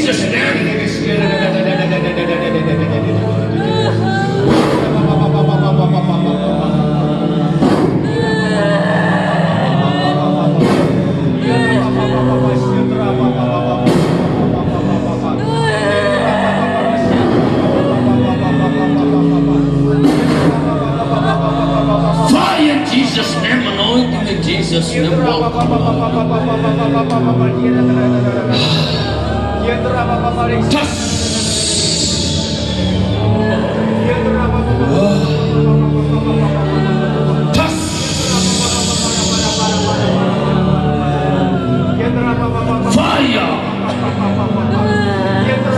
Jesus' name. Fire in Jesus' name, anointing in Jesus' name. Fire!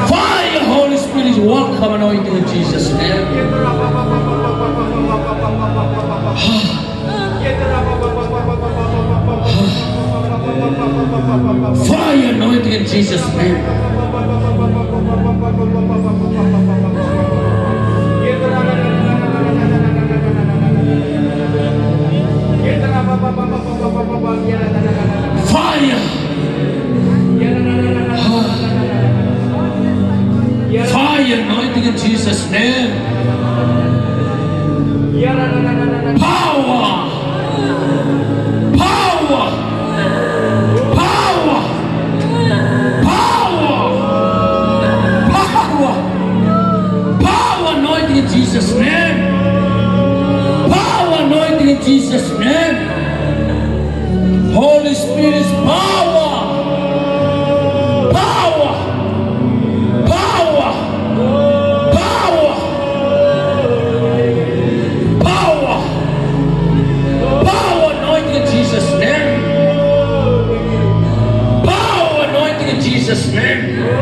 Fire, Holy Spirit, welcome anointing in Jesus' name. Fire anointing in Jesus' name. Fire. Fire anointing in Jesus' name. Power. Power. Power. Power. Power. Power anointing in Jesus' name. Power anointing in Jesus' name. Holy Spirit's power. Power. Power. Power. Power. Power anointing in Jesus' name. Power anointing in Jesus' name.